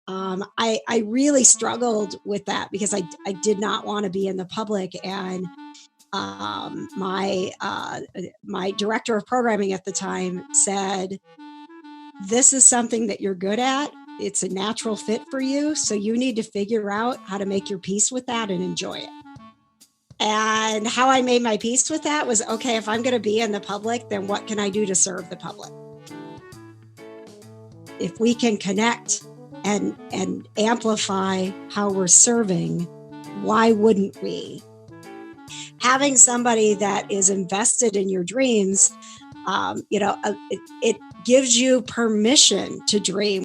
I really struggled with that because I did not want to be in the public. And my director of programming at the time said, this is something that you're good at. It's a natural fit for you. So you need to figure out how to make your peace with that and enjoy it. And how I made my peace with that was, okay, if I'm going to be in the public, then what can I do to serve the public? If we can connect and amplify how we're serving, why wouldn't we? Having somebody that is invested in your dreams, it gives you permission to dream.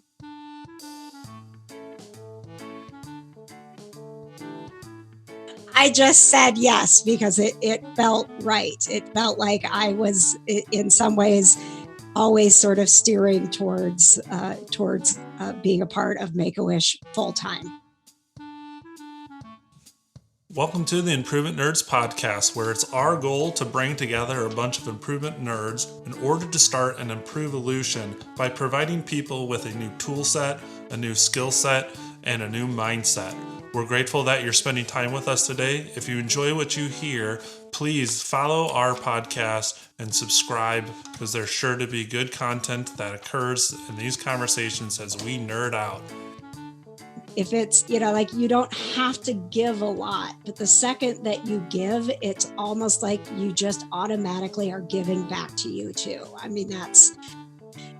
I just said yes because it felt right. It felt like I was, in some ways, always sort of steering towards being a part of Make-A-Wish full time. Welcome to the Improvement Nerds podcast, where it's our goal to bring together a bunch of improvement nerds in order to start an improve-evolution by providing people with a new tool set, a new skill set, and a new mindset. We're grateful that you're spending time with us today. If you enjoy what you hear, please follow our podcast and subscribe, because there's sure to be good content that occurs in these conversations as we nerd out. If it's, you don't have to give a lot, but the second that you give, it's almost like you just automatically are giving back to you too. I mean,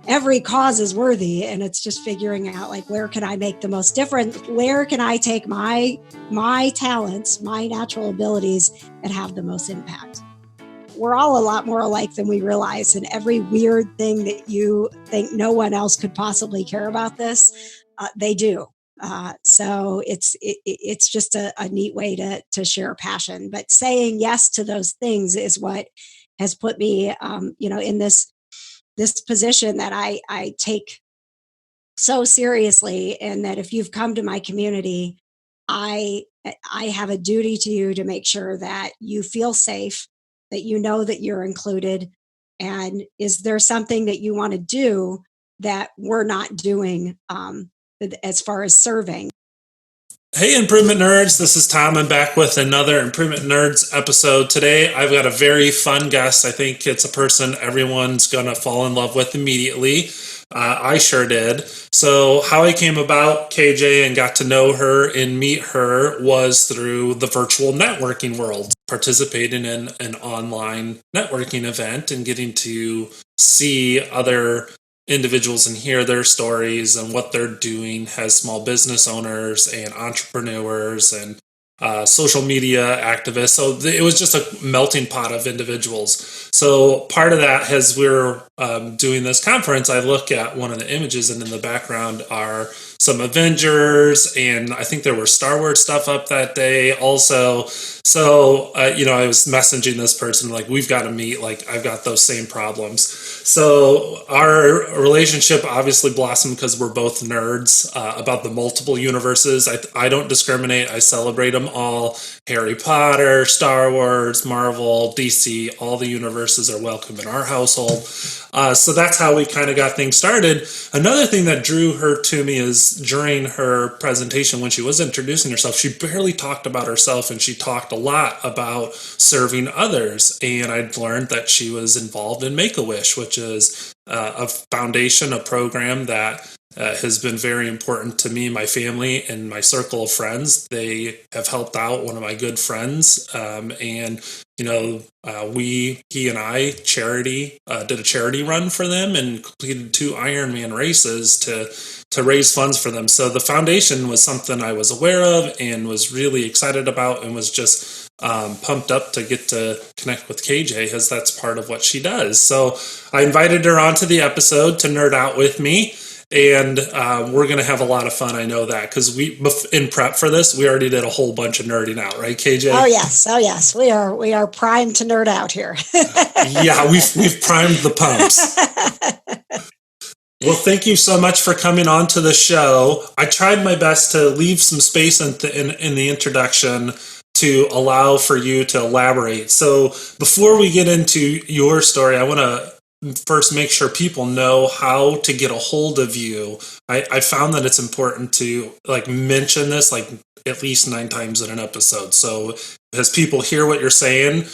every cause is worthy, and it's just figuring out, like, where can I make the most difference? Where can I take my talents, my natural abilities, and have the most impact? We're all a lot more alike than we realize, and every weird thing that you think no one else could possibly care about this, they do. So it's just a neat way to share a passion. But saying yes to those things is what has put me, in this position that I take so seriously, and that if you've come to my community, I have a duty to you to make sure that you feel safe, that you know that you're included, and is there something that you want to do that we're not doing as far as serving. Hey, Improvement Nerds, this is Tom. I'm back with another Improvement Nerds episode. Today, I've got a very fun guest. I think it's a person everyone's going to fall in love with immediately. I sure did. So how I came about KJ and got to know her and meet her was through the virtual networking world, participating in an online networking event and getting to see other individuals and hear their stories and what they're doing as small business owners and entrepreneurs and social media activists. So it was just a melting pot of individuals. So part of that, as we're doing this conference, I look at one of the images, and in the background are some Avengers, and I think there were Star Wars stuff up that day also. So, I was messaging this person, like, we've got to meet, like, I've got those same problems. So our relationship obviously blossomed because we're both nerds about the multiple universes. I don't discriminate. I celebrate them all. Harry Potter, Star Wars, Marvel, DC, all the universes are welcome in our household. So that's how we kind of got things started. Another thing that drew her to me is during her presentation, when she was introducing herself, she barely talked about herself, and she talked a lot about serving others. And I'd learned that she was involved in Make-A-Wish, which is a foundation, a program that has been very important to me, my family, and my circle of friends. They have helped out one of my good friends, and he and I did a charity run for them and completed 2 Ironman races to raise funds for them. So the foundation was something I was aware of and was really excited about, and was just pumped up to get to connect with KJ, as that's part of what she does. So I invited her onto the episode to nerd out with me. And we're going to have a lot of fun. I know that, because in prep for this, we already did a whole bunch of nerding out, right, KJ? Oh yes, we are primed to nerd out here. Yeah, we've primed the pumps. Well, thank you so much for coming on to the show. I tried my best to leave some space in the introduction to allow for you to elaborate. So before we get into your story, I want to first make sure people know how to get a hold of you. I found that it's important to like mention this like at least 9 times in an episode. So as people hear what you're saying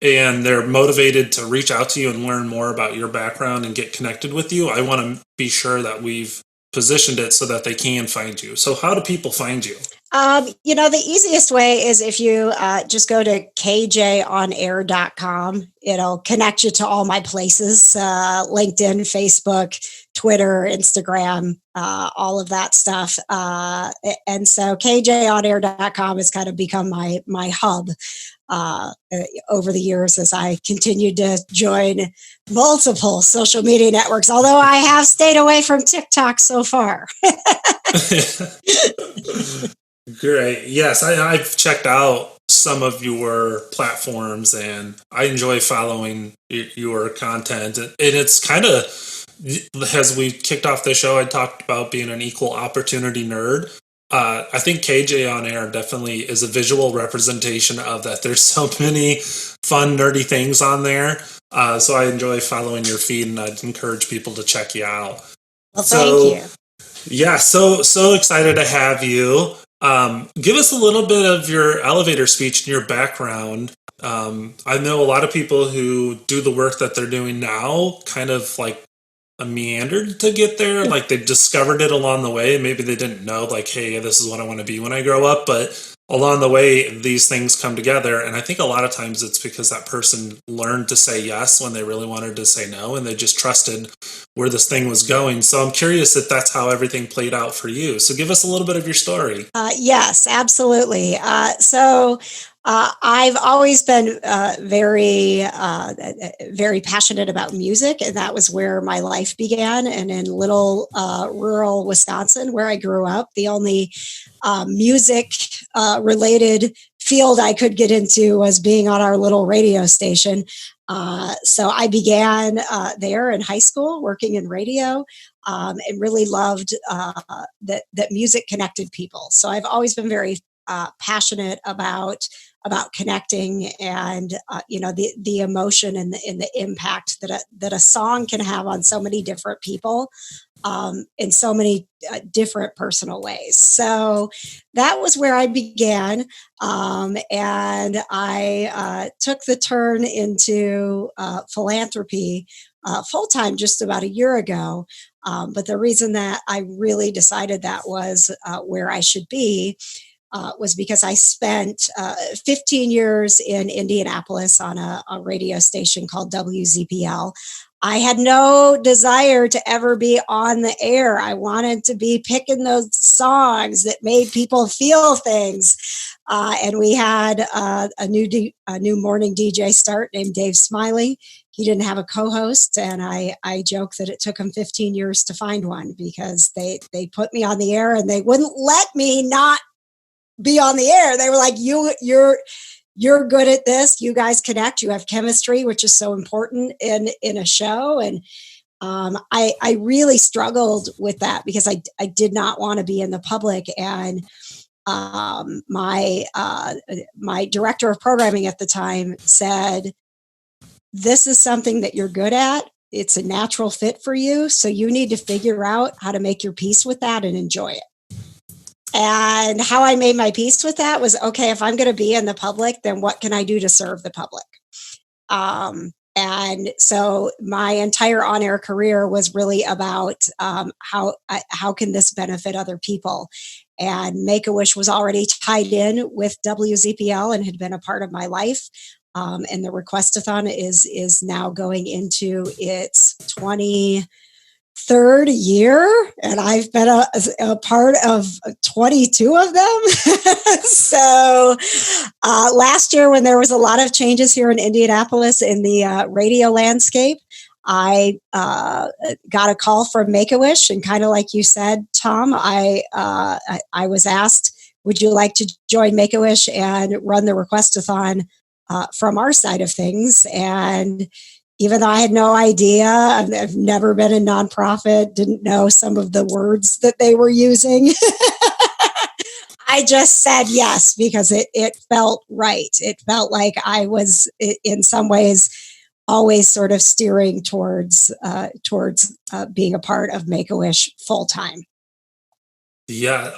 and they're motivated to reach out to you and learn more about your background and get connected with you, I want to be sure that we've positioned it so that they can find you. So how do people find you? The easiest way is if you just go to kjonair.com. It'll connect you to all my places, LinkedIn, Facebook, Twitter, Instagram, all of that stuff. And so kjonair.com has kind of become my hub over the years as I continued to join multiple social media networks, although I have stayed away from TikTok so far. Great. Yes, I've checked out some of your platforms and I enjoy following your content. And it's kind of, as we kicked off the show, I talked about being an equal opportunity nerd. I think KJ on Air definitely is a visual representation of that. There's so many fun, nerdy things on there. So I enjoy following your feed and I'd encourage people to check you out. Well, thank you. Yeah, so excited to have you. Give us a little bit of your elevator speech and your background. I know a lot of people who do the work that they're doing now kind of like meandered to get there. Like they discovered it along the way. Maybe they didn't know like, hey, this is what I want to be when I grow up. But along the way, these things come together. And I think a lot of times it's because that person learned to say yes when they really wanted to say no. And they just trusted where this thing was going. So I'm curious if that's how everything played out for you. So give us a little bit of your story. Yes, absolutely. I've always been very passionate about music, and that was where my life began. And in little rural Wisconsin, where I grew up, the only music related field I could get into was being on our little radio station. So I began there in high school, working in radio, and really loved that music connected people. So I've always been very passionate about connecting and the emotion and the impact that a song can have on so many different people in so many different personal ways. So that was where I began, and I took the turn into philanthropy full-time just about a year ago. But the reason that I really decided that was where I should be was because I spent 15 years in Indianapolis on a radio station called WZPL. I had no desire to ever be on the air. I wanted to be picking those songs that made people feel things. And we had a new morning DJ start named Dave Smiley. He didn't have a co-host, and I joke that it took him 15 years to find one because they put me on the air and they wouldn't let me not be on the air. They were like, you're good at this. You guys connect. You have chemistry, which is so important in a show. And I really struggled with that because I did not want to be in the public. And my director of programming at the time said, this is something that you're good at. It's a natural fit for you. So you need to figure out how to make your peace with that and enjoy it. And how I made my peace with that was, okay, if I'm going to be in the public, then what can I do to serve the public? And so my entire on-air career was really about how can this benefit other people? And Make-A-Wish was already tied in with WZPL and had been a part of my life. And the Requestathon is now going into its 23rd year, and I've been a part of 22 of them. So last year, when there was a lot of changes here in Indianapolis in the radio landscape, I got a call from Make-A-Wish, and kind of like you said, Tom, I was asked, would you like to join Make-A-Wish and run the Requestathon from our side of things? And even though I had no idea, I've never been a nonprofit, didn't know some of the words that they were using. I just said yes because it felt right. It felt like I was, in some ways, always sort of steering towards being a part of Make-A-Wish full time. Yeah,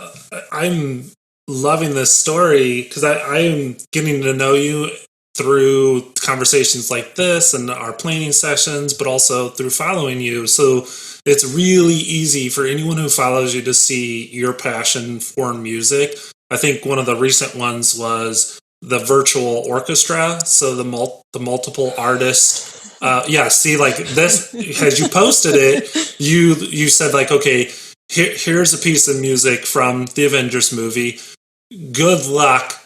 I'm loving this story because I'm getting to know you through conversations like this and our planning sessions, but also through following you. So it's really easy for anyone who follows you to see your passion for music. I think one of the recent ones was the virtual orchestra. So the multiple artists. See, like this, as you posted it, you said like, okay, here's a piece of music from the Avengers movie. Good luck,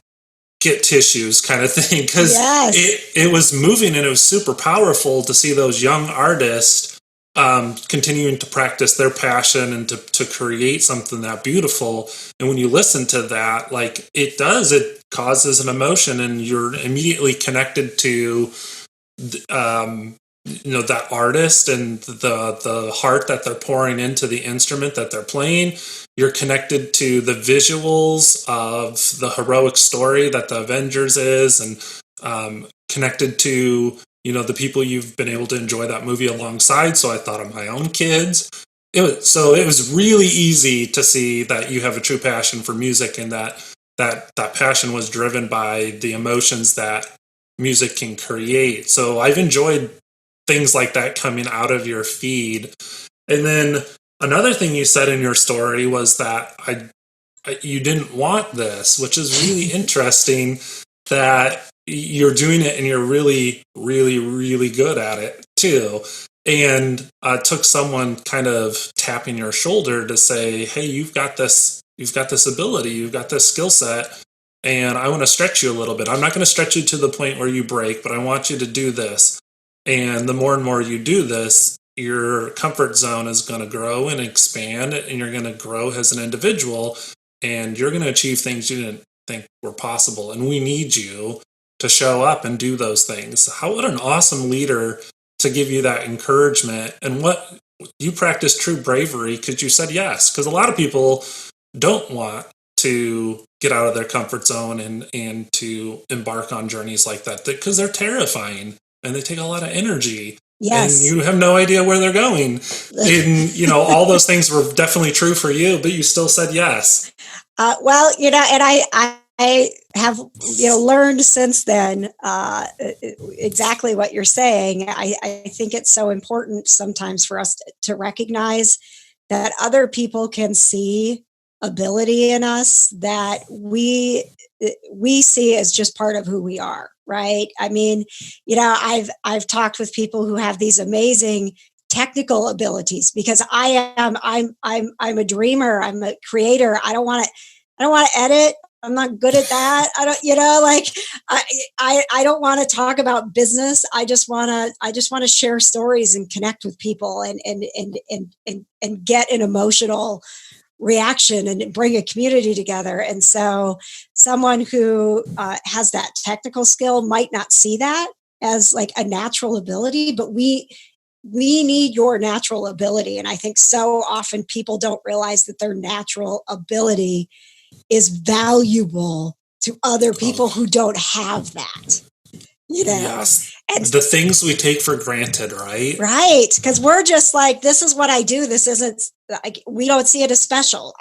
get tissues kind of thing. Because it was moving and it was super powerful to see those young artists continuing to practice their passion and to create something that beautiful. And when you listen to that, like it causes an emotion and you're immediately connected to that artist and the heart that they're pouring into the instrument that they're playing. You're connected to the visuals of the heroic story that the Avengers is, and connected to the people you've been able to enjoy that movie alongside. So I thought of my own kids. It was really easy to see that you have a true passion for music, and that passion was driven by the emotions that music can create. So I've enjoyed things like that coming out of your feed. And then another thing you said in your story was that you didn't want this, which is really interesting, that you're doing it and you're really, really, really good at it too. And took someone kind of tapping your shoulder to say, hey, you've got this ability, you've got this skill set, and I want to stretch you a little bit. I'm not going to stretch you to the point where you break, but I want you to do this. And the more and more you do this, your comfort zone is going to grow and expand, and you're going to grow as an individual, and you're going to achieve things you didn't think were possible. And we need you to show up and do those things. What an awesome leader to give you that encouragement. And what you practice true bravery because you said yes. Because a lot of people don't want to get out of their comfort zone and to embark on journeys like that because they're terrifying and they take a lot of energy. Yes. And you have no idea where they're going. And, all those things were definitely true for you, but you still said yes. And I have, learned since then exactly what you're saying. I think it's so important sometimes for us to recognize that other people can see ability in us that we see as just part of who we are. Right. I mean, I've talked with people who have these amazing technical abilities because I'm a dreamer. I'm a creator. I don't want to edit. I'm not good at that. I don't, I don't want to talk about business. I just want to share stories and connect with people and get an emotional reaction and bring a community together. And so someone who has that technical skill might not see that as like a natural ability, but we need your natural ability. And I think so often people don't realize that their natural ability is valuable to other people who don't have that. Yes. And the things we take for granted, right? Right. Because we're just like, this is what I do. This isn't like, we don't see it as special.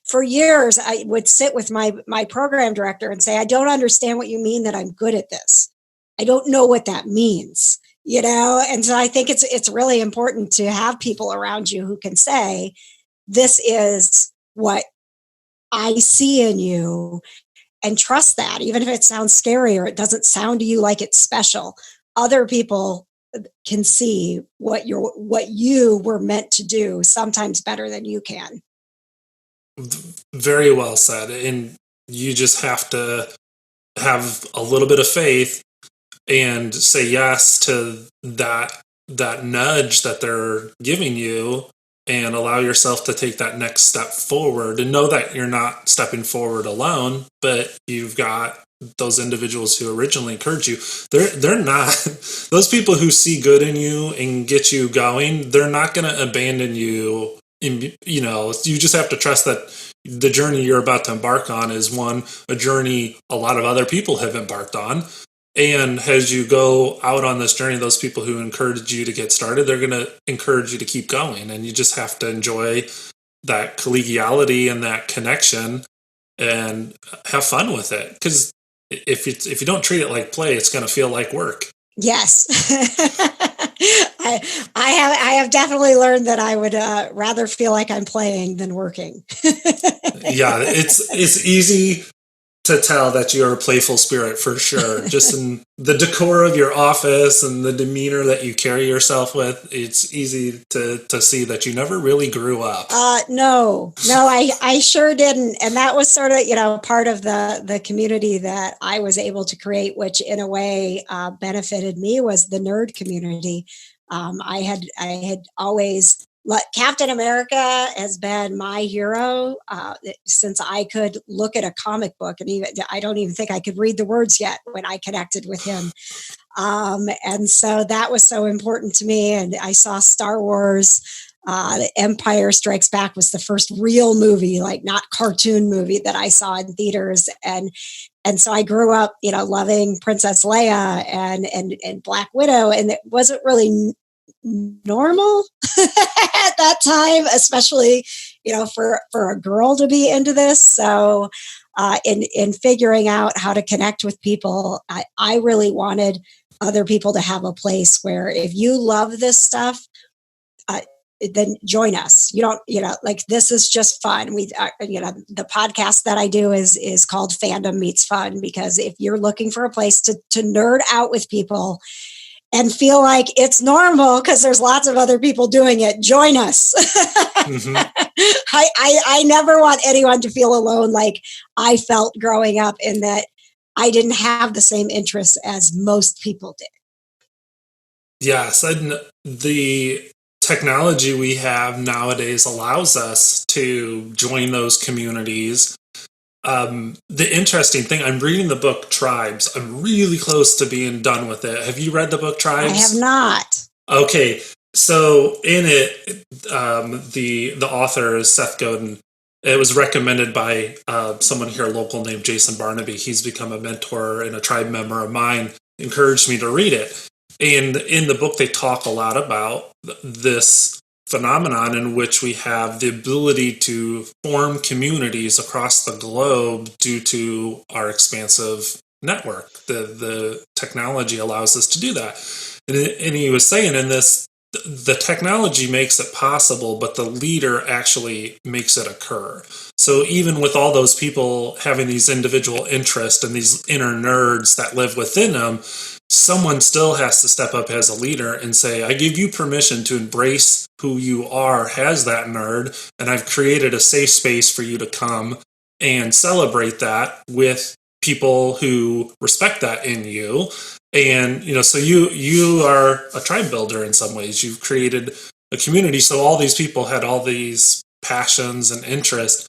For years, I would sit with my program director and say, I don't understand what you mean that I'm good at this. I don't know what that means, And so I think it's really important to have people around you who can say, this is what I see in you. And trust that, even if it sounds scary or it doesn't sound to you like it's special, other people can see what you were meant to do sometimes better than you can. Very well said. And you just have to have a little bit of faith and say yes to that nudge that they're giving you, and allow yourself to take that next step forward and know that you're not stepping forward alone, but you've got those individuals who originally encouraged you. They're not, those people who see good in you and get you going, they're not going to abandon you. You just have to trust that the journey you're about to embark on is a journey a lot of other people have embarked on. And as you go out on this journey, those people who encourage you to get started, they're going to encourage you to keep going. And you just have to enjoy that collegiality and that connection and have fun with it. Because if you don't treat it like play, it's going to feel like work. Yes. I have definitely learned that I would rather feel like I'm playing than working. Yeah, it's easy to tell that you're a playful spirit for sure. Just in the decor of your office and the demeanor that you carry yourself with, it's easy to see that you never really grew up. No, I sure didn't. And that was sort of, part of the community that I was able to create, which in a way benefited me, was the nerd community. I had always Captain America has been my hero since I could look at a comic book, and even I don't even think I could read the words yet when I connected with him. And so that was so important to me. And I saw Star Wars. The Empire Strikes Back was the first real movie, like not cartoon movie, that I saw in theaters. And so I grew up, loving Princess Leia and Black Widow, and it wasn't really normal at that time, especially for a girl to be into this. So in figuring out how to connect with people, I really wanted other people to have a place where if you love this stuff, then join us. You don't, like, this is just fun. We, the podcast that I do is called Fandom Meets Fun, because if you're looking for a place to nerd out with people and feel like it's normal because there's lots of other people doing it, join us. Mm-hmm. I never want anyone to feel alone like I felt growing up, in that I didn't have the same interests as most people did. Yes, and the technology we have nowadays allows us to join those communities. The interesting thing, I'm reading the book Tribes. I'm really close to being done with it. Have you read the book Tribes? I have not. Okay, so in it, the author is Seth Godin. It was recommended by someone here local named Jason Barnaby. He's become a mentor and a tribe member of mine, encouraged me to read it. And in the book, they talk a lot about this phenomenon in which we have the ability to form communities across the globe due to our expansive network. The technology allows us to do that. And he was saying in this, the technology makes it possible, but the leader actually makes it occur. So even with all those people having these individual interests and these inner nerds that live within them, someone still has to step up as a leader and say, I give you permission to embrace who you are as that nerd, and I've created a safe space for you to come and celebrate that with people who respect that in you. And, so you are a tribe builder in some ways. You've created a community. So all these people had all these passions and interests,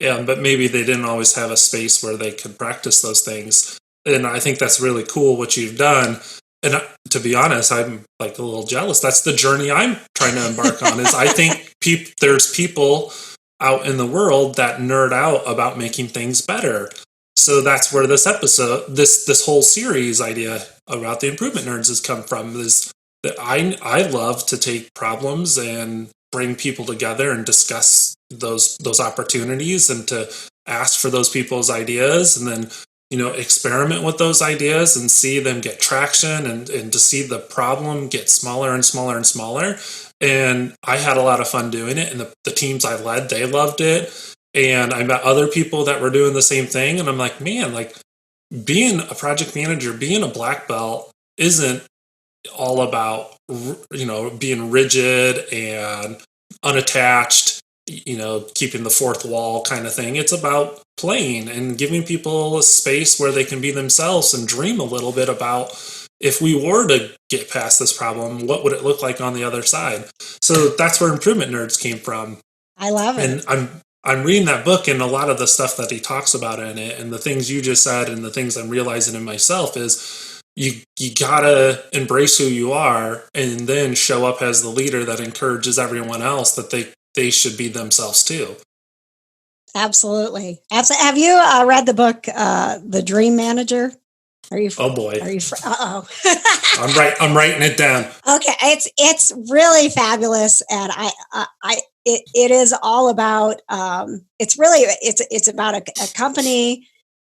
but maybe they didn't always have a space where they could practice those things. And I think that's really cool what you've done. And to be honest, I'm like a little jealous. That's the journey I'm trying to embark on. Is I think there's people out in the world that nerd out about making things better. So that's where this episode, this whole series idea about the Improvement Nerds has come from. Is that I love to take problems and bring people together and discuss those opportunities, and to ask for those people's ideas, and then experiment with those ideas and see them get traction, and to see the problem get smaller and smaller and smaller. And I had a lot of fun doing it, and the teams I led, they loved it. And I met other people that were doing the same thing. And I'm like, man, like being a project manager, being a black belt isn't all about, being rigid and unattached, keeping the fourth wall kind of thing. It's about playing and giving people a space where they can be themselves and dream a little bit about, if we were to get past this problem, what would it look like on the other side? So that's where Improvement Nerds came from. I love And it. I'm reading that book, and a lot of the stuff that he talks about in it, and the things you just said, and the things I'm realizing in myself, is you gotta embrace who you are, and then show up as the leader that encourages everyone else that they should be themselves too. Absolutely. Have you read the book, The Dream Manager? Are you? Oh boy. Are you? Uh-oh. I'm writing it down. Okay, it's really fabulous, and it is all about. It's about a company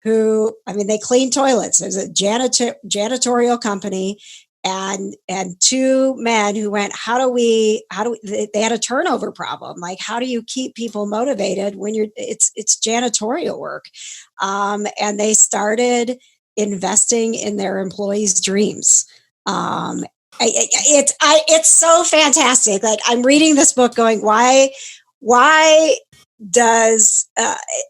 who, I mean, they clean toilets. There's a janitorial company, and two men who went, they had a turnover problem. Like, how do you keep people motivated when it's janitorial work? And they started investing in their employees' dreams. It's so fantastic. Like, I'm reading this book going, why does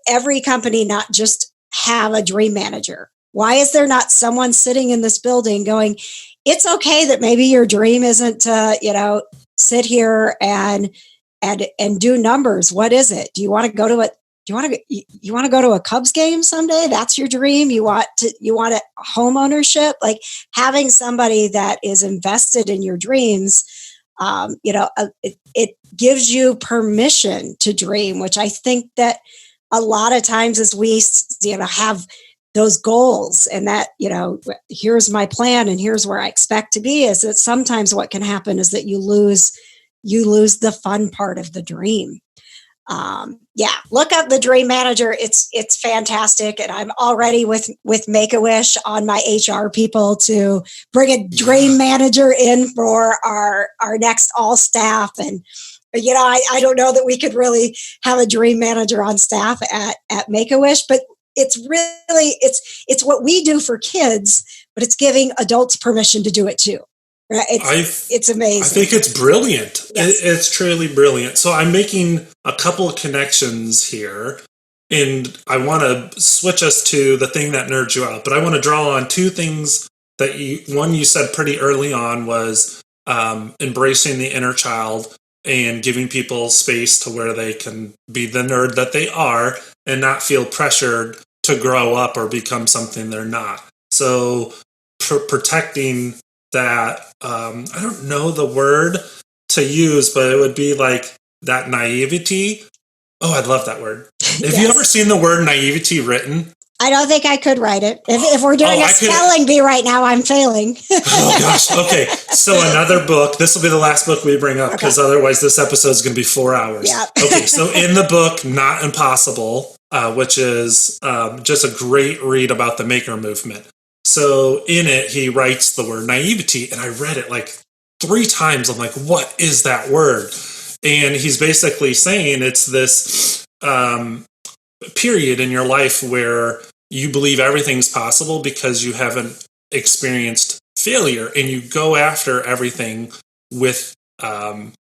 every company not just have a dream manager? Why is there not someone sitting in this building going, it's okay that maybe your dream isn't to, sit here and do numbers. What is it? Do you want to go to you want to go to a Cubs game someday? That's your dream. You want a home ownership, like having somebody that is invested in your dreams. It gives you permission to dream, which I think that a lot of times as we, have those goals and that, here's my plan and here's where I expect to be, is that sometimes what can happen is that you lose the fun part of the dream. Look up the Dream Manager. It's fantastic. And I'm already with Make-A-Wish on my HR people to bring a Dream Manager in for our next all staff. And, I don't know that we could really have a Dream Manager on staff at Make-A-Wish, but it's really, it's what we do for kids, but it's giving adults permission to do it too. Right? It's amazing. I think it's brilliant. Yes. It's truly brilliant. So I'm making a couple of connections here, and I want to switch us to the thing that nerds you out. But I want to draw on two things that you said pretty early on was embracing the inner child and giving people space to where they can be the nerd that they are and not feel pressured to grow up or become something they're not. So protecting that, I don't know the word to use, but it would be like that naivety. Oh, I'd love that word. Have you ever seen the word naivety written? I don't think I could write it. If we're doing a spelling bee right now, I'm failing. Oh, gosh. Okay. So another book. This will be the last book we bring up because otherwise this episode is going to be 4 hours. Yeah. Okay. So in the book, Not Impossible, which is just a great read about the maker movement. So in it, he writes the word naivety, and I read it like 3 times. I'm like, what is that word? And he's basically saying it's this period in your life where you believe everything's possible because you haven't experienced failure, and you go after everything with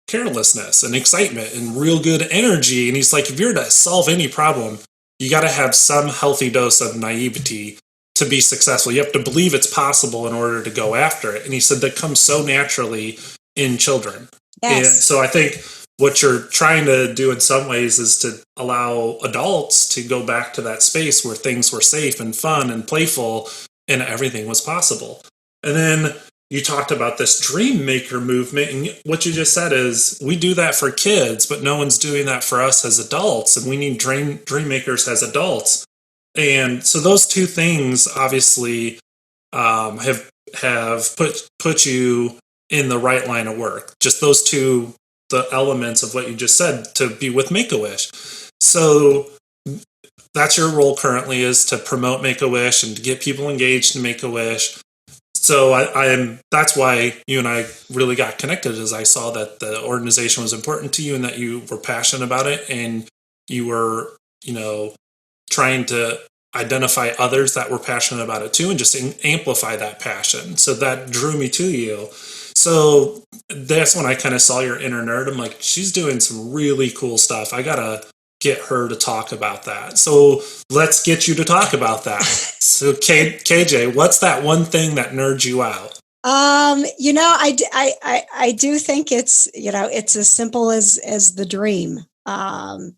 carelessness and excitement and real good energy. And he's like, if you're to solve any problem, you got to have some healthy dose of naivety to be successful. You have to believe it's possible in order to go after it. And he said that comes so naturally in children. Yes. And so I think what you're trying to do in some ways is to allow adults to go back to that space where things were safe and fun and playful and everything was possible. And then you talked about this dream maker movement, and what you just said is we do that for kids, but no one's doing that for us as adults, and we need dream makers as adults. And so those two things obviously have put you in the right line of work. Just those two, the elements of what you just said, to be with Make-A-Wish. So that's your role currently, is to promote Make-A-Wish and to get people engaged in Make-A-Wish. So that's why you and I really got connected, as I saw that the organization was important to you and that you were passionate about it, and you were, trying to identify others that were passionate about it too and just amplify that passion. So that drew me to you. So that's when I kind of saw your inner nerd. I'm like, she's doing some really cool stuff. I got to get her to talk about that. So let's get you to talk about that. So KJ, what's that one thing that nerds you out? I do think it's, it's as simple as the dream. I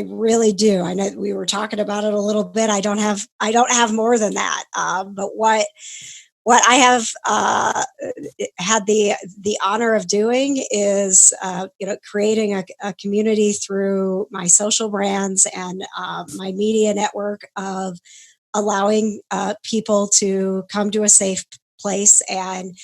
really do. I know we were talking about it a little bit. I don't have more than that. But what I have had the honor of doing is, creating a community through my social brands and my media network of allowing people to come to a safe place and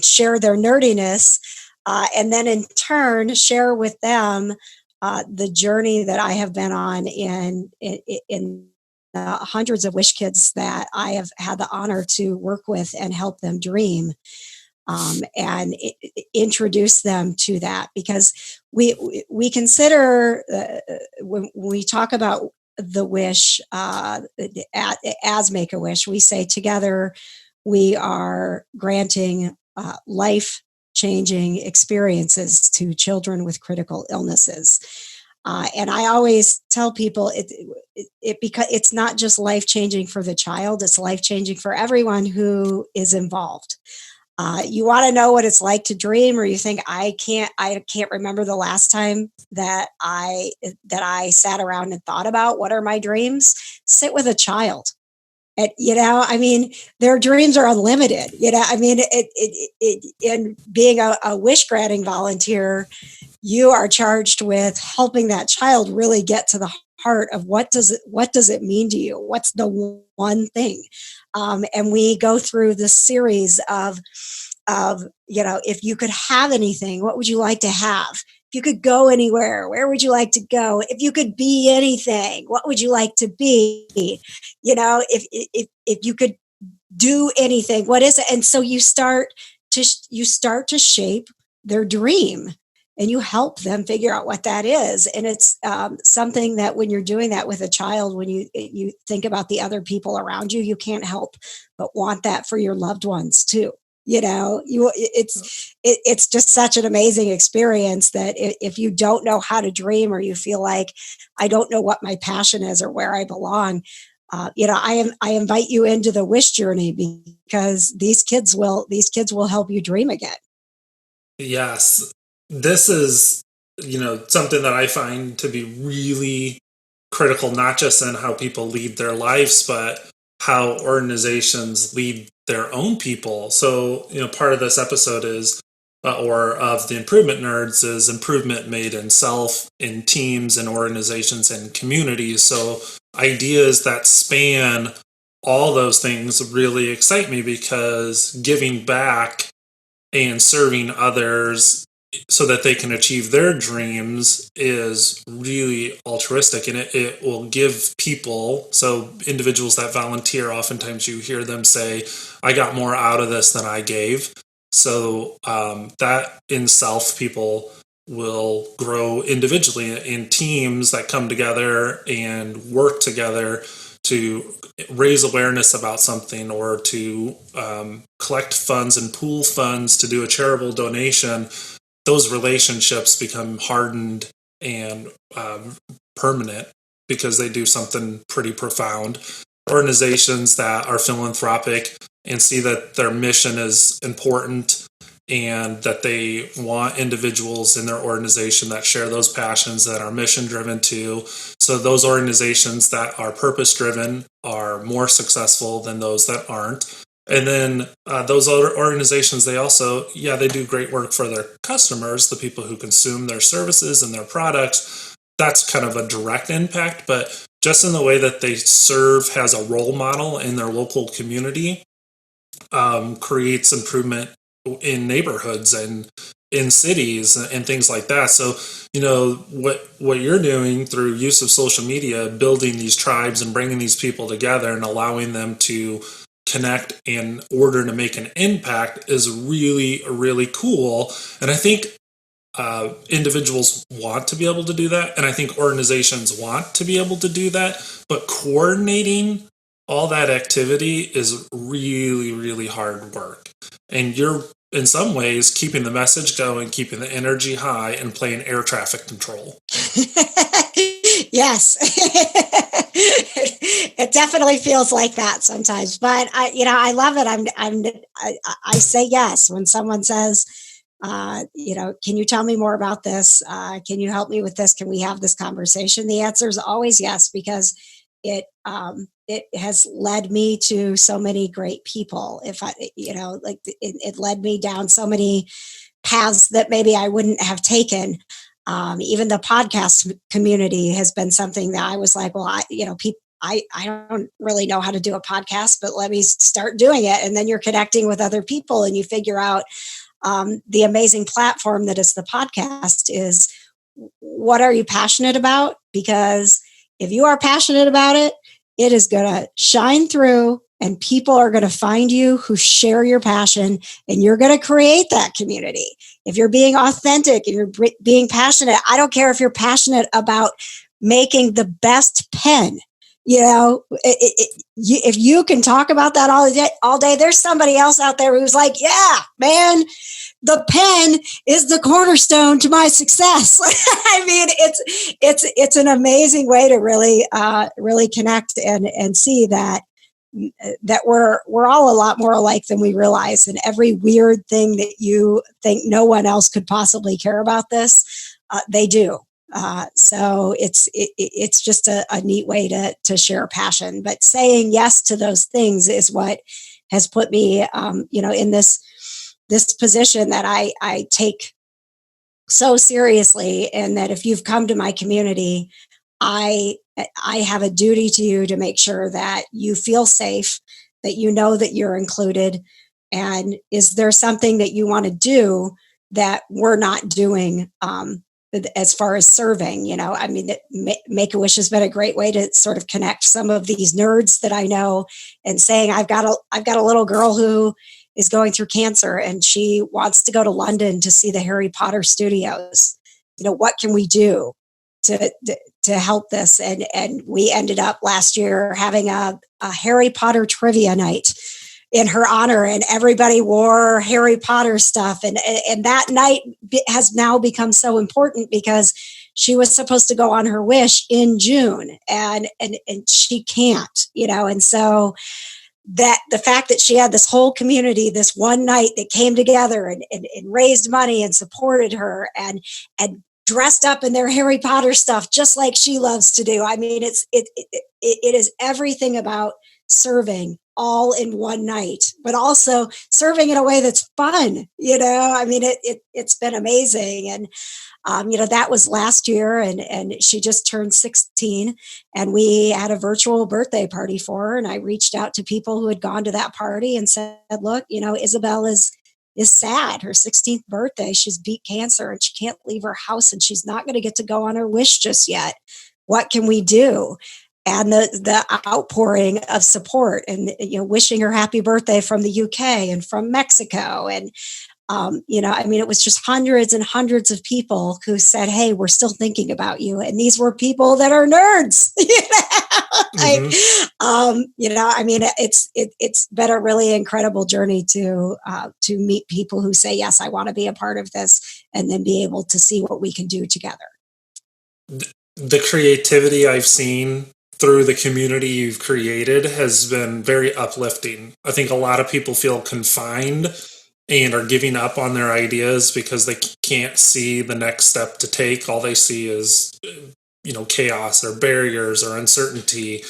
share their nerdiness, and then in turn share with them the journey that I have been on in hundreds of wish kids that I have had the honor to work with and help them dream, and introduce them to that, because we consider when we talk about the wish as Make a Wish, we say together we are granting life changing experiences to children with critical illnesses. And I always tell people because it's not just life changing for the child, it's life changing for everyone who is involved. You want to know what it's like to dream, or you think I can't remember the last time that I sat around and thought about what are my dreams. Sit with a child. I mean, their dreams are unlimited. I mean, in being a wish granting volunteer, you are charged with helping that child really get to the heart of what does it mean to you? What's the one thing? And we go through this series of if you could have anything, what would you like to have? If you could go anywhere, where would you like to go? If you could be anything, what would you like to be? If you could do anything, what is it? And so you start to shape their dream, and you help them figure out what that is. And it's something that when you're doing that with a child, when you think about the other people around you, you can't help but want that for your loved ones too. It's just such an amazing experience that if you don't know how to dream, or you feel like I don't know what my passion is or where I belong, I invite you into the wish journey, because these kids will help you dream again. Yes, this is something that I find to be really critical, not just in how people lead their lives, but how organizations lead their own people. So, part of this episode is, or of the Improvement Nerds, is improvement made in self, in teams, and organizations, and communities. So ideas that span all those things really excite me, because giving back and serving others so that they can achieve their dreams is really altruistic, and it will give people, so individuals that volunteer, oftentimes you hear them say, I got more out of this than I gave. So that in self, people will grow individually in teams that come together and work together to raise awareness about something, or to collect funds and pool funds to do a charitable donation. Those relationships become hardened and permanent, because they do something pretty profound. Organizations that are philanthropic and see that their mission is important, and that they want individuals in their organization that share those passions, that are mission driven too. So those organizations that are purpose driven are more successful than those that aren't. And then those other organizations, they do great work for their customers, the people who consume their services and their products. That's kind of a direct impact, but just in the way that they serve as a role model in their local community, creates improvement in neighborhoods and in cities and things like that. So, what you're doing through use of social media, building these tribes and bringing these people together and allowing them to connect in order to make an impact, is really, really cool. And I think individuals want to be able to do that, and I think organizations want to be able to do that, but coordinating all that activity is really, really hard work. And you're, in some ways, keeping the message going, keeping the energy high, and playing air traffic control. Yes. It definitely feels like that sometimes, but I love it. I say yes when someone says, can you tell me more about this? Can you help me with this? Can we have this conversation? The answer is always yes, because it has led me to so many great people. It led me down so many paths that maybe I wouldn't have taken. Even the podcast community has been something that I was like, well, I don't really know how to do a podcast, but let me start doing it. And then you're connecting with other people and you figure out the amazing platform that is the podcast is what are you passionate about? Because if you are passionate about it, it is going to shine through and people are going to find you who share your passion and you're going to create that community. If you're being authentic and you're being passionate, I don't care if you're passionate about making the best pen. If you can talk about that all day, there's somebody else out there who's like, yeah, man, the pen is the cornerstone to my success. I mean, it's an amazing way to really connect and see that we're all a lot more alike than we realize. And every weird thing that you think no one else could possibly care about this, they do. So it's just a neat way to share passion. But saying yes to those things is what has put me, in this position that I take so seriously. And that if you've come to my community, I have a duty to you to make sure that you feel safe, that you know that you're included. And is there something that you want to do that we're not doing? As far as serving, I mean, Make-A-Wish has been a great way to sort of connect some of these nerds that I know and saying, I've got a little girl who is going through cancer and she wants to go to London to see the Harry Potter studios. What can we do to help this? And we ended up last year having a Harry Potter trivia night in her honor, and everybody wore Harry Potter stuff. And that night has now become so important because she was supposed to go on her wish in June and she can't, and so that the fact that she had this whole community, this one night that came together and raised money and supported her and dressed up in their Harry Potter stuff, just like she loves to do. I mean, it is everything about serving all in one night, but also serving in a way that's fun. I mean, it's been amazing. And, that was last year and she just turned 16 and we had a virtual birthday party for her. And I reached out to people who had gone to that party and said, look, Isabel is sad. Her 16th birthday, she's beat cancer and she can't leave her house and she's not going to get to go on her wish just yet. What can we do? And the outpouring of support and, wishing her happy birthday from the UK and from Mexico. And, I mean, it was just hundreds and hundreds of people who said, hey, we're still thinking about you. And these were people that are nerds. I mean, it's been a really incredible journey to meet people who say, yes, I want to be a part of this, and then be able to see what we can do together. The creativity I've seen through the community you've created has been very uplifting. I think a lot of people feel confined and are giving up on their ideas because they can't see the next step to take. All they see is, chaos or barriers or uncertainty.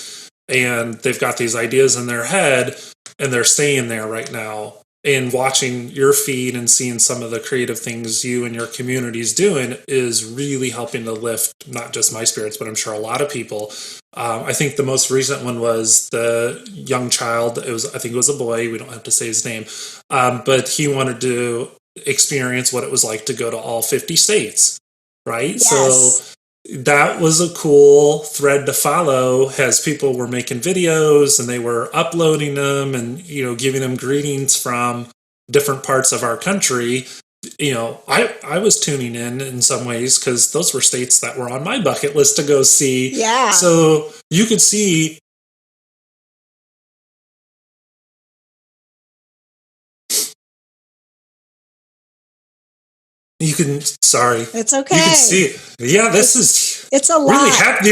And they've got these ideas in their head and they're staying there right now. And watching your feed and seeing some of the creative things you and your community is doing is really helping to lift not just my spirits, but I'm sure a lot of people. I think the most recent one was the young child. I think it was a boy. We don't have to say his name. But he wanted to experience what it was like to go to all 50 states, right? Yes. So that was a cool thread to follow as people were making videos and they were uploading them and, giving them greetings from different parts of our country. I was tuning in some ways because those were states that were on my bucket list to go see. Yeah. So you could see. Sorry. It's okay. You can see it. Yeah, it's a lot. Really happy.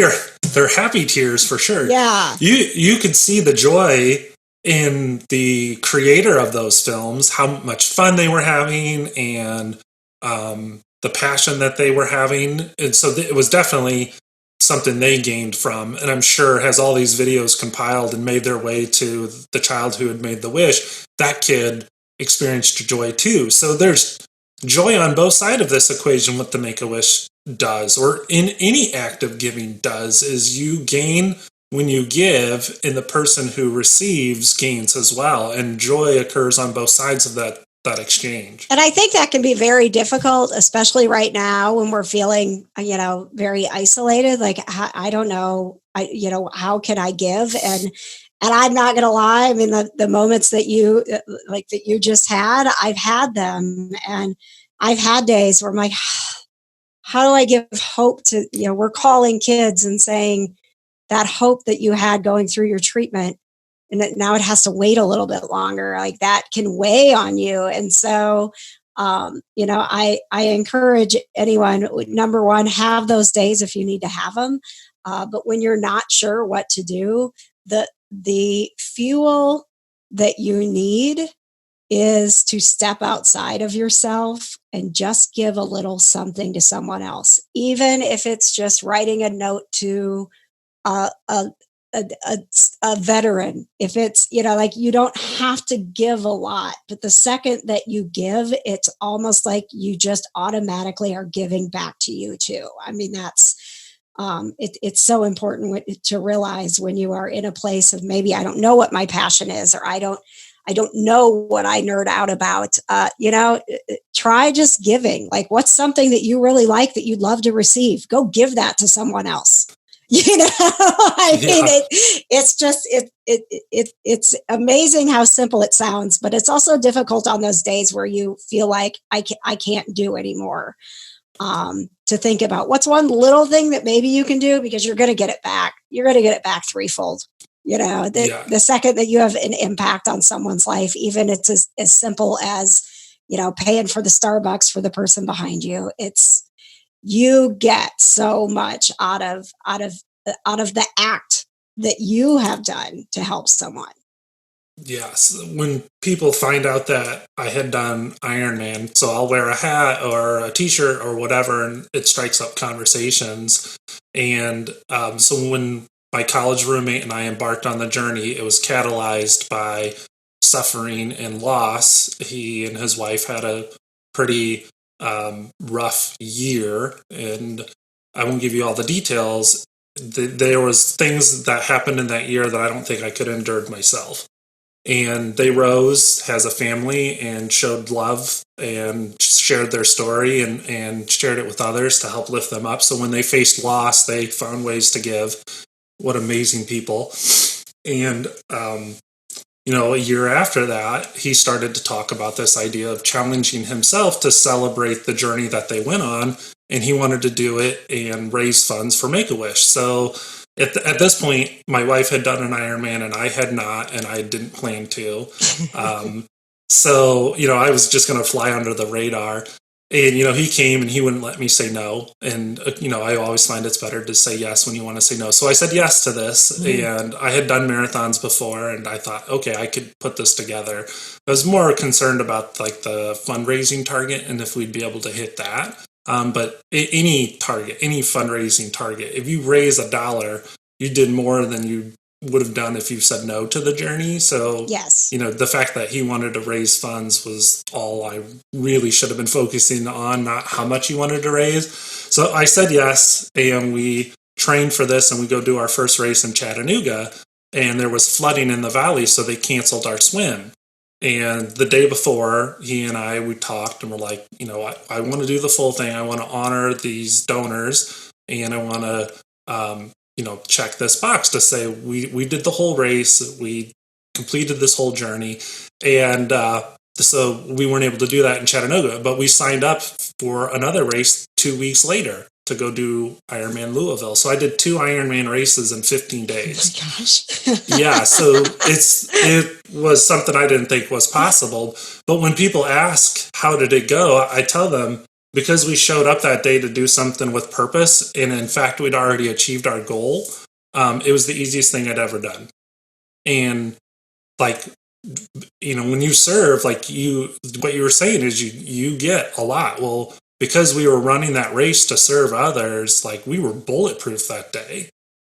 They're happy tears for sure. Yeah. You could see the joy in the creator of those films, how much fun they were having and the passion that they were having. And so it was definitely something they gained from, and I'm sure has all these videos compiled and made their way to the child who had made the wish. That kid experienced joy too. So there's joy on both sides of this equation. What the Make-A-Wish does, or in any act of giving does, is you gain when you give, and the person who receives gains as well, and joy occurs on both sides of that exchange. And I think that can be very difficult, especially right now when we're feeling, very isolated. Like, I don't know, how can I give? And I'm not going to lie. I mean, the moments that you just had, I've had them, and I've had days where I'm like, how do I give hope to, we're calling kids and saying that hope that you had going through your treatment, and that now it has to wait a little bit longer, like that can weigh on you. And so I encourage anyone, number one, have those days if you need to have them, but when you're not sure what to do, the fuel that you need is to step outside of yourself and just give a little something to someone else, even if it's just writing a note to a, a, a veteran. If it's, like you don't have to give a lot, but the second that you give, it's almost like you just automatically are giving back to you too. I mean, it's so important to realize when you are in a place of, maybe I don't know what my passion is, or I don't know what I nerd out about. Try just giving. Like, what's something that you really like that you'd love to receive? Go give that to someone else. I mean, it's amazing how simple it sounds, but it's also difficult on those days where you feel like I can't do anymore. To think about what's one little thing that maybe you can do, because you're going to get it back. You're going to get it back threefold. The second that you have an impact on someone's life, even it's as simple as, paying for the Starbucks for the person behind you. You get so much out of the act that you have done to help someone. Yes. When people find out that I had done Ironman, so I'll wear a hat or a t-shirt or whatever, and it strikes up conversations. And so when my college roommate and I embarked on the journey, it was catalyzed by suffering and loss. He and his wife had a pretty rough year, and I won't give you all the details. There was things that happened in that year that I don't think I could have endured myself. And they rose as a family and showed love and shared their story and shared it with others to help lift them up. So when they faced loss, they found ways to give. What amazing people. And a year after that, he started to talk about this idea of challenging himself to celebrate the journey that they went on. And he wanted to do it and raise funds for Make-A-Wish. So at this point, my wife had done an Ironman and I had not, and I didn't plan to. So I was just going to fly under the radar. And, he came and he wouldn't let me say no. And, I always find it's better to say yes when you want to say no. So I said yes to this. Mm-hmm. And I had done marathons before, and I thought, okay, I could put this together. I was more concerned about like the fundraising target and if we'd be able to hit that. But any fundraising target, if you raise $1, you did more than you would have done if you said no to the journey. So, yes, the fact that he wanted to raise funds was all I really should have been focusing on, not how much he wanted to raise. So I said yes, and we trained for this, and we go do our first race in Chattanooga, and there was flooding in the valley, so they canceled our swim. And the day before, he and we talked, and we're like, I want to do the full thing. I want to honor these donors, and I want to, check this box to say we did the whole race. We completed this whole journey. And so we weren't able to do that in Chattanooga, but we signed up for another race 2 weeks later to go do Ironman Louisville. So I did 2 Ironman races in 15 days. Oh my gosh. Yeah. So it was something I didn't think was possible. But when people ask, how did it go? I tell them, because we showed up that day to do something with purpose, and in fact, we'd already achieved our goal, it was the easiest thing I'd ever done. And when you serve, what you were saying is you get a lot. Well, because we were running that race to serve others, we were bulletproof that day.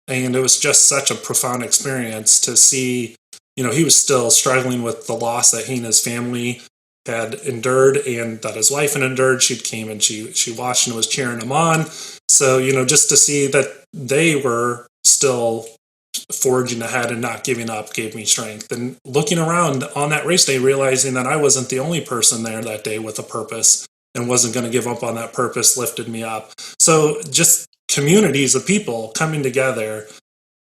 And it was just such a profound experience to see, he was still struggling with the loss that he and his family had endured, and that his wife had endured. She came and she watched and was cheering him on. So, just to see that they were still forging ahead and not giving up gave me strength. And looking around on that race day, realizing that I wasn't the only person there that day with a purpose and wasn't going to give up on that purpose lifted me up. So just communities of people coming together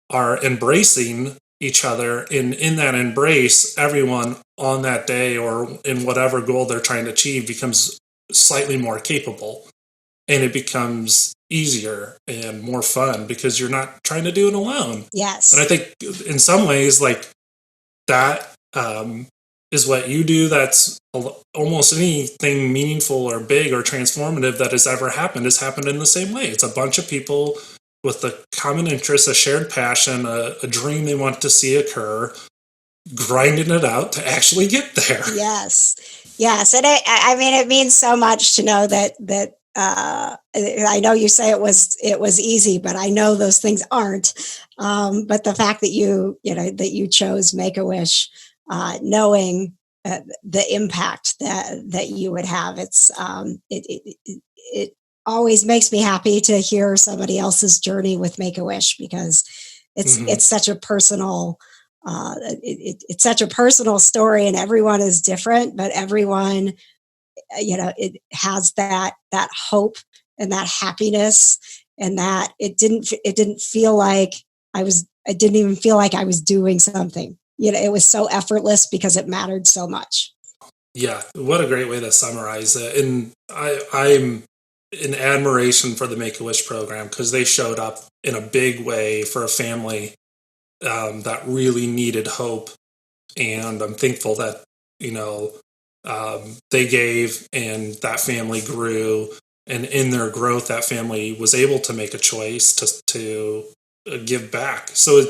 are embracing each other. In that embrace, everyone on that day or in whatever goal they're trying to achieve becomes slightly more capable. And it becomes easier and more fun because you're not trying to do it alone. Yes. And I think in some ways, like that is what you do. That's almost anything meaningful or big or transformative that has ever happened has happened in the same way. It's a bunch of people with a common interest, a shared passion, a dream they want to see occur, grinding it out to actually get there. Yes. Yes. And I mean, it means so much to know that I know you say it was easy, but I know those things aren't. But the fact that you chose Make-A-Wish, knowing the impact that you would have, it always makes me happy to hear somebody else's journey with Make-A-Wish, because it's such a personal it's such a personal story, and everyone is different, but everyone, it has that hope and that happiness, and that it didn't feel like I didn't even feel like I was doing something. It was so effortless because it mattered so much. Yeah, what a great way to summarize it. And I'm in admiration for the Make-A-Wish program, because they showed up in a big way for a family that really needed hope. And I'm thankful that, they gave, and that family grew. And in their growth, that family was able to make a choice to give back. So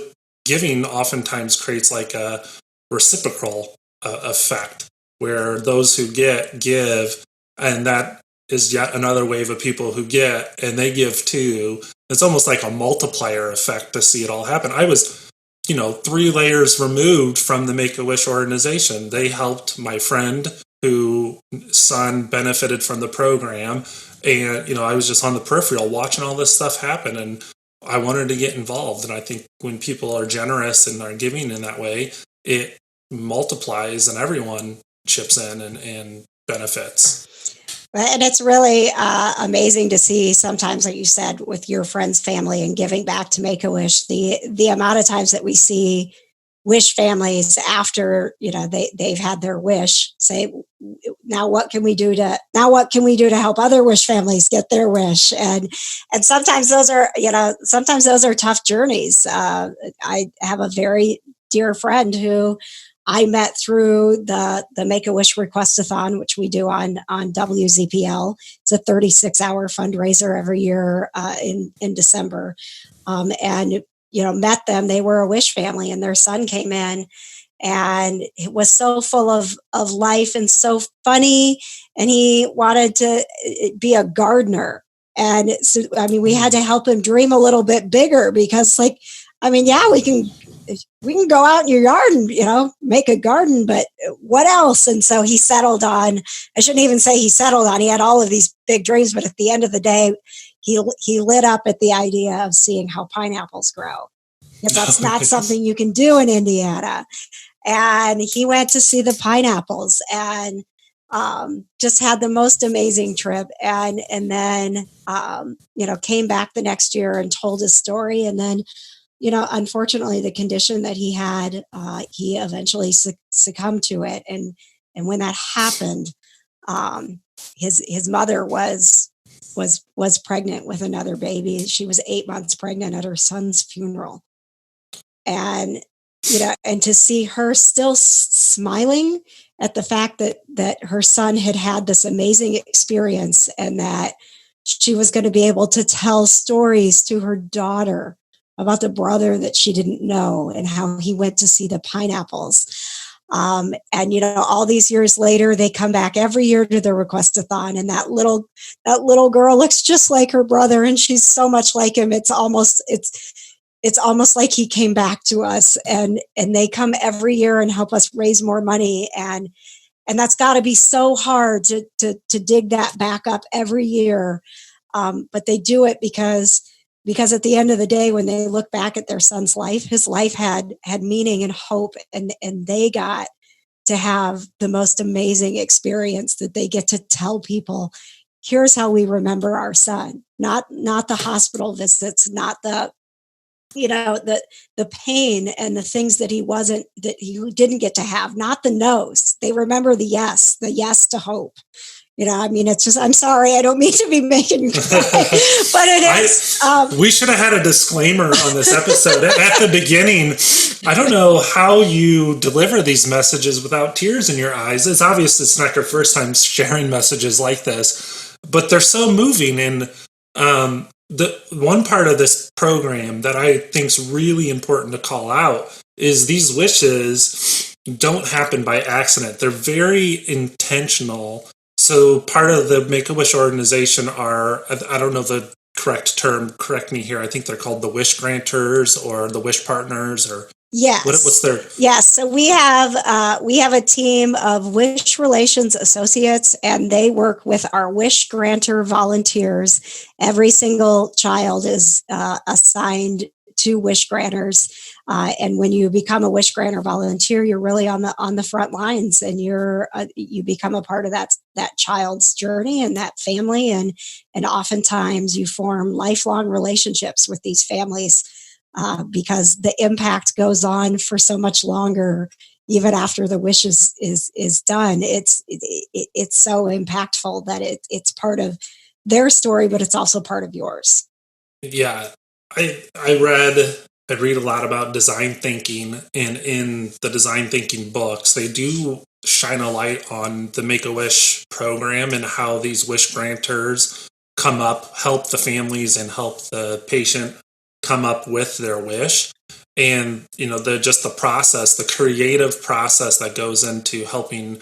giving oftentimes creates like a reciprocal effect, where those who give, and that is yet another wave of people who get, and they give too. It's almost like a multiplier effect to see it all happen. I was 3 layers removed from the Make-A-Wish organization. They helped my friend whose son benefited from the program. And, I was just on the peripheral watching all this stuff happen, and I wanted to get involved. And I think when people are generous and are giving in that way, it multiplies and everyone chips in and benefits. And it's really amazing to see sometimes, like you said, with your friend's family and giving back to Make-A-Wish, the amount of times that we see wish families after, they've had their wish say, now what can we do to help other wish families get their wish? And sometimes those are tough journeys. I have a very dear friend who I met through the Make-A-Wish Request-A-Thon, which we do on WZPL. It's a 36-hour fundraiser every year in December. And, met them. They were a wish family, and their son came in, and it was so full of life and so funny. And he wanted to be a gardener. And so, we had to help him dream a little bit bigger, because we can go out in your yard and, make a garden, but what else? And so he settled on, I shouldn't even say he settled on, he had all of these big dreams, but at the end of the day, he lit up at the idea of seeing how pineapples grow. Because that's not something you can do in Indiana. And he went to see the pineapples, and just had the most amazing trip. And then, came back the next year and told his story. And then, unfortunately, the condition that he had, he eventually succumbed to it. And when that happened, his mother was pregnant with another baby. She was 8 months pregnant at her son's funeral. And, and to see her still smiling at the fact that her son had this amazing experience, and that she was going to be able to tell stories to her daughter about the brother that she didn't know, and how he went to see the pineapples. And, all these years later, they come back every year to the Request-A-Thon, and that little girl looks just like her brother, and she's so much like him. It's almost like he came back to us, and they come every year and help us raise more money. And that's got to be so hard to dig that back up every year. But they do it because because at the end of the day, when they look back at their son's life, his life had meaning and hope, and they got to have the most amazing experience that they get to tell people, here's how we remember our son, not the hospital visits, not the the pain and the things that he didn't get to have, not the no's. They remember the yes to hope. I mean, it's just, I'm sorry, I don't mean to be making you cry, but it is. We should have had a disclaimer on this episode at the beginning. I don't know how you deliver these messages without tears in your eyes. It's obvious it's not your first time sharing messages like this, but they're so moving. And the one part of this program that I think is really important to call out is these wishes don't happen by accident. They're very intentional. So part of the Make-A-Wish organization are, I don't know the correct term, correct me here, I think they're called the Wish Granters or the Wish Partners, or yes. What's their? Yes. So we have a team of Wish Relations Associates, and they work with our Wish Granter volunteers. Every single child is assigned to Wish Granters, and when you become a Wish Granter volunteer, you're really on the front lines, and you become a part of that child's journey and that family, and oftentimes you form lifelong relationships with these families. Because the impact goes on for so much longer, even after the wish is done. It's so impactful that it's part of their story, but it's also part of yours. Yeah, I read a lot about design thinking, and in the design thinking books, they do shine a light on the Make-A-Wish program and how these wish granters come up, help the families, and help the patient come up with their wish. And the process, the creative process that goes into helping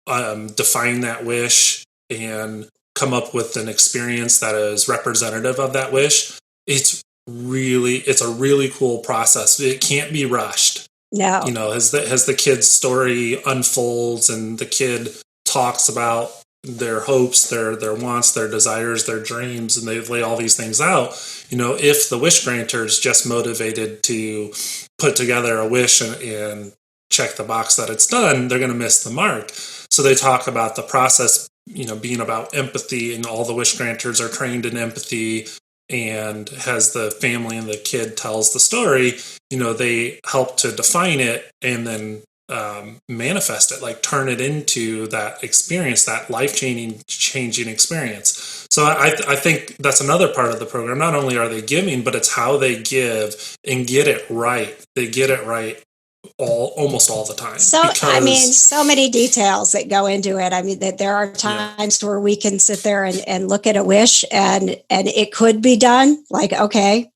define that wish and come up with an experience that is representative of that wish. It's a really cool process. It can't be rushed. No. As the kid's story unfolds and the kid talks about their hopes, their wants, their desires, their dreams, and they lay all these things out. If the wish granter is just motivated to put together a wish and check the box that it's done, they're going to miss the mark. So they talk about the process, being about empathy, and all the wish granters are trained in empathy. And as the family and the kid tells the story, they help to define it and then manifest it, like turn it into that experience, that life-changing experience. So I think that's another part of the program. Not only are they giving, but it's how they give and get it right. They get it right almost all the time. So many details that go into it. I mean, that there are times where we can sit there and look at a wish and it could be done. Like, okay,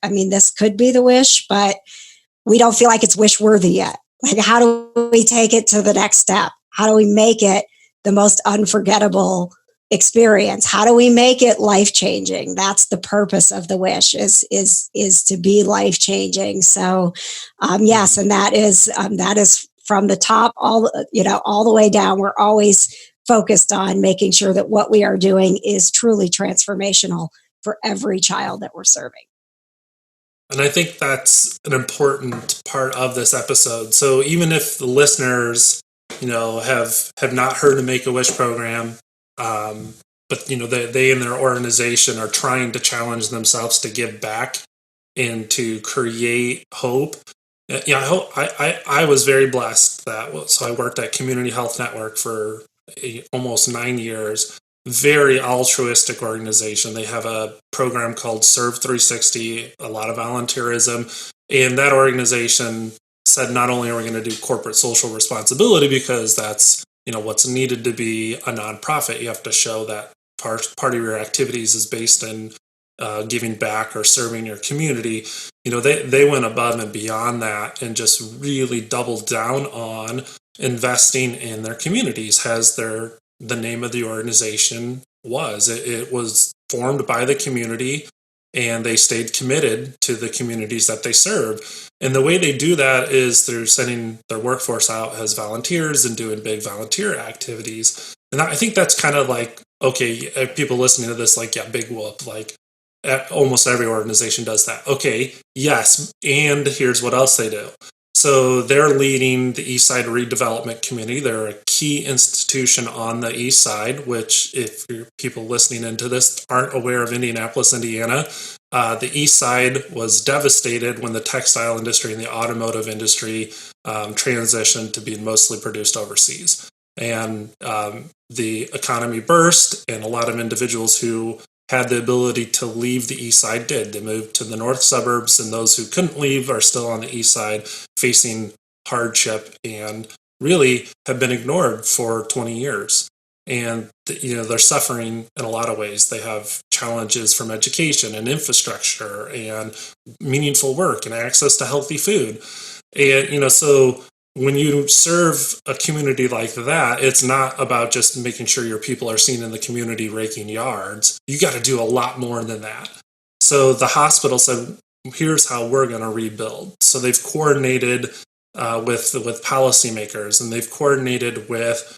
I mean, this could be the wish, but we don't feel like it's wish worthy yet. Like, how do we take it to the next step? How do we make it the most unforgettable experience? How do we make it life-changing? That's the purpose of the wish, is to be life-changing. So, yes, and that is from the top all the way down. We're always focused on making sure that what we are doing is truly transformational for every child that we're serving. And I think that's an important part of this episode. So even if the listeners, have not heard of Make-A-Wish program, but they in their organization are trying to challenge themselves to give back and to create hope. I was very blessed so I worked at Community Health Network for almost 9 years. Very altruistic organization. They have a program called Serve 360, a lot of volunteerism. And that organization said, not only are we going to do corporate social responsibility, because that's, what's needed to be a nonprofit, you have to show that part of your activities is based in giving back or serving your community. They went above and beyond that and just really doubled down on investing in their communities. The name of the organization was. It was formed by the community, and they stayed committed to the communities that they serve. And the way they do that is they're sending their workforce out as volunteers and doing big volunteer activities. And I think that's kind of like, okay, people listening to this, like, yeah, big whoop. Like, almost every organization does that. Okay, yes, and here's what else they do. So they're leading the East Side redevelopment community. They're a key institution on the East Side, which if people listening into this aren't aware of Indianapolis, Indiana, the East Side was devastated when the textile industry and the automotive industry transitioned to being mostly produced overseas. And the economy burst, and a lot of individuals who had the ability to leave the East Side did. They moved to the north suburbs, and those who couldn't leave are still on the East Side facing hardship and really have been ignored for 20 years. And they're suffering in a lot of ways. They have challenges from education and infrastructure and meaningful work and access to healthy food. And so when you serve a community like that, it's not about just making sure your people are seen in the community raking yards. You got to do a lot more than that. So the hospital said, here's how we're going to rebuild. So they've coordinated with policymakers, and they've coordinated with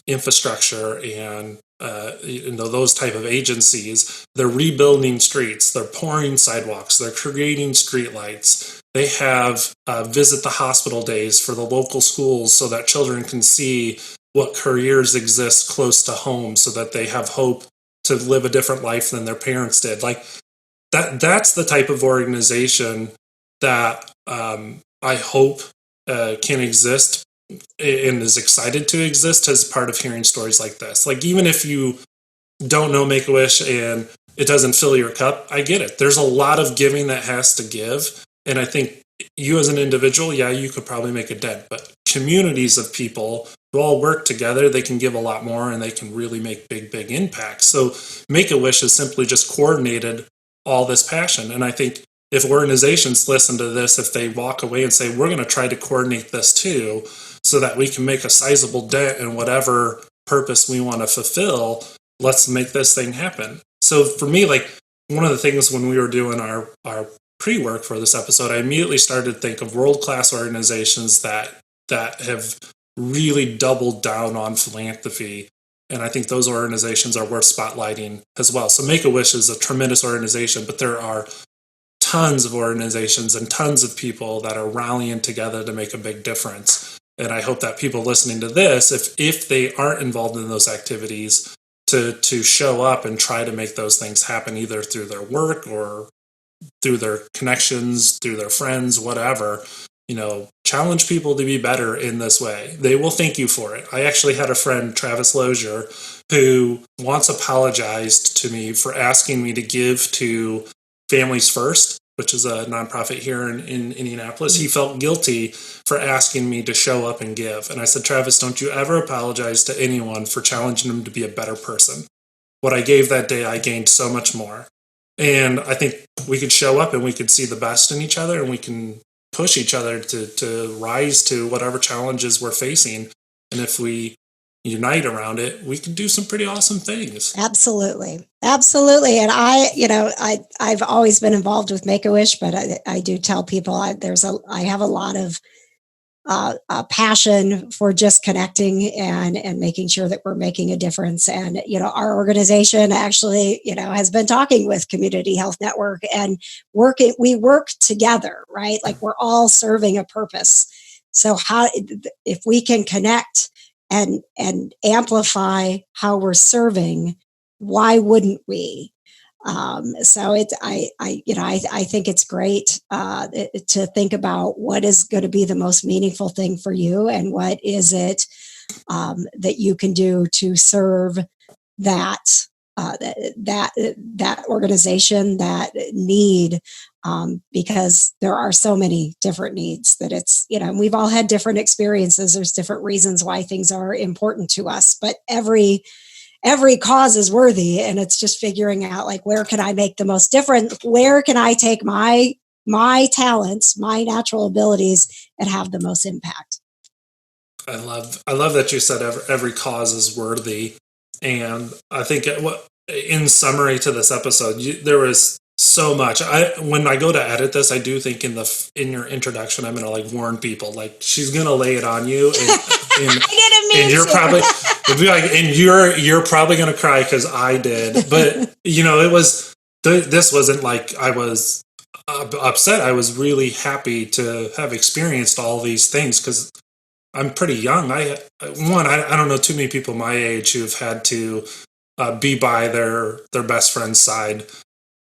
infrastructure and those type of agencies. They're rebuilding streets. They're pouring sidewalks. They're creating streetlights. They have visit the hospital days for the local schools so that children can see what careers exist close to home so that they have hope to live a different life than their parents did. Like that's the type of organization that I hope can exist and is excited to exist as part of hearing stories like this. Like, even if you don't know Make-A-Wish and it doesn't fill your cup, I get it. There's a lot of giving that has to give. And I think you as an individual, yeah, you could probably make a dent, but communities of people who all work together, they can give a lot more and they can really make big, big impacts. So Make-A-Wish has simply just coordinated all this passion. And I think if organizations listen to this, if they walk away and say, we're going to try to coordinate this too, so that we can make a sizable dent in whatever purpose we want to fulfill, let's make this thing happen. So for me, like, one of the things when we were doing our pre-work for this episode, I immediately started to think of world-class organizations that have really doubled down on philanthropy. And I think those organizations are worth spotlighting as well. So Make-A-Wish is a tremendous organization, but there are tons of organizations and tons of people that are rallying together to make a big difference. And I hope that people listening to this, if they aren't involved in those activities, to show up and try to make those things happen, either through their work or through their connections, through their friends, whatever. Challenge people to be better in this way. They will thank you for it. I actually had a friend, Travis Lozier, who once apologized to me for asking me to give to Families First, which is a nonprofit here in Indianapolis. He felt guilty for asking me to show up and give. And I said, Travis, don't you ever apologize to anyone for challenging them to be a better person. What I gave that day, I gained so much more. And I think we could show up and we could see the best in each other, and we can push each other to rise to whatever challenges we're facing. And if we unite around it, we can do some pretty awesome things. Absolutely. And I've always been involved with Make-A-Wish, but I do tell people I have a lot of passion for just connecting and making sure that we're making a difference. And, our organization actually, has been talking with Community Health Network and we work together, right? Like, we're all serving a purpose. So if we can connect and amplify how we're serving, why wouldn't we? So I think it's great to think about what is going to be the most meaningful thing for you, and what is it that you can do to serve that organization, that need, because there are so many different needs that it's, we've all had different experiences. There's different reasons why things are important to us, but every cause is worthy, and it's just figuring out, like, where can I make the most difference? Where can I take my talents, my natural abilities, and have the most impact? I love that you said every cause is worthy. And I think in summary to this episode, there was so much. When I go to edit this, I do think in your introduction, I'm going to warn people, she's going to lay it on you, and you're probably be and you're probably going to cry because I did. But it was this wasn't like I was upset. I was really happy to have experienced all these things because I'm pretty young. I don't know too many people my age who've had to be by their best friend's side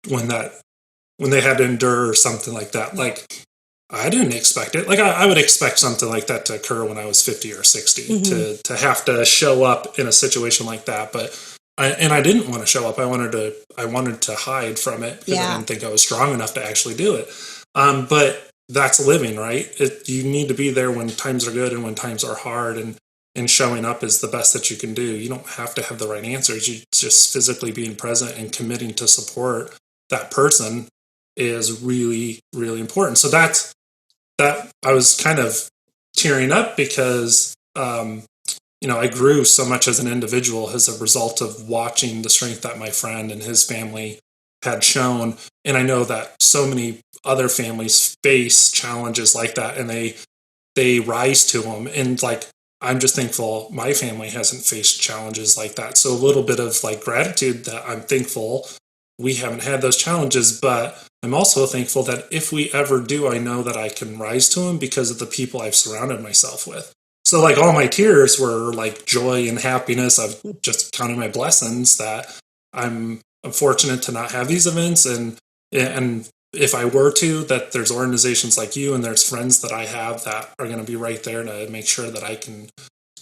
when they had to endure something like that. Like, I didn't expect it. Like, I would expect something like that to occur when I was 50 or 60 to have to show up in a situation like that. But I didn't want to show up. I wanted to hide from it because I didn't think I was strong enough to actually do it. But that's living, right? You need to be there when times are good and when times are hard, and showing up is the best that you can do. You don't have to have the right answers. You just physically being present and committing to support that person is really, really important. So that I was kind of tearing up because, I grew so much as an individual as a result of watching the strength that my friend and his family had shown. And I know that so many other families face challenges like that, and they rise to them. And like, I'm just thankful my family hasn't faced challenges like that. So a little bit of like gratitude that I'm thankful we haven't had those challenges, but I'm also thankful that if we ever do, I know that I can rise to them because of the people I've surrounded myself with. So like, all my tears were like joy and happiness of just counting my blessings that I'm fortunate to not have these events. And if I were to, that there's organizations like you and there's friends that I have that are going to be right there to make sure that I can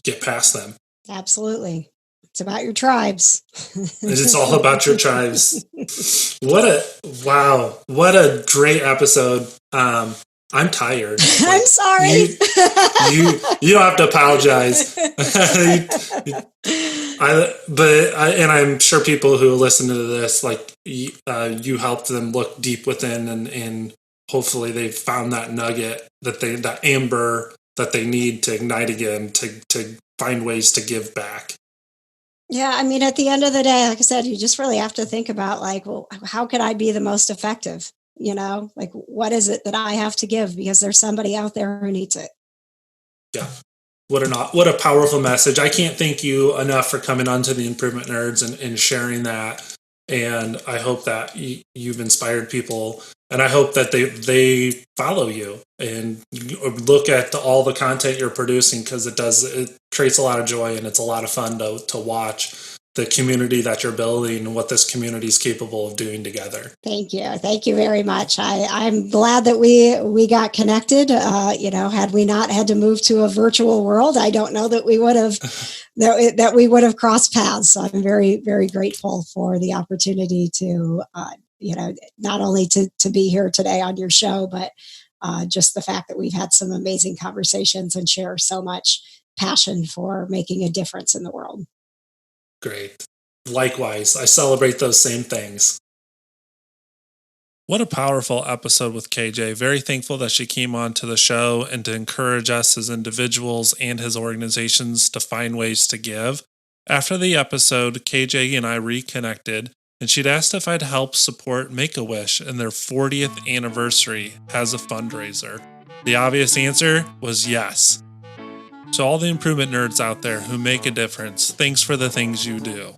get past them. Absolutely. It's about your tribes. It's all about your tribes. What a great episode. I'm tired. Like, I'm sorry. You don't have to apologize. And I'm sure people who listen to this, like, you helped them look deep within, and hopefully they found that nugget, that amber that they need to ignite again, to find ways to give back. Yeah, I mean, at the end of the day, like I said, you just really have to think about, like, well, how could I be the most effective? Like, what is it that I have to give? Because there's somebody out there who needs it. Yeah. What a powerful message. I can't thank you enough for coming on to the Improvement Nerds and sharing that. And I hope that you've inspired people, and I hope that they follow you and look at all the content you're producing, because it creates a lot of joy, and it's a lot of fun to watch the community that you're building and what this community is capable of doing together. Thank you very much. I'm glad that we got connected. Had we not had to move to a virtual world, I don't know that we would have that we would have crossed paths. So I'm very, very grateful for the opportunity to not only to be here today on your show, but just the fact that we've had some amazing conversations and share so much passion for making a difference in the world. Great. Likewise, I celebrate those same things. What a powerful episode with KJ. Very thankful that she came on to the show and to encourage us as individuals and his organizations to find ways to give. After the episode, KJ and I reconnected, and she'd asked if I'd help support Make-A-Wish in their 40th anniversary as a fundraiser. The obvious answer was yes. To all the improvement nerds out there who make a difference, thanks for the things you do.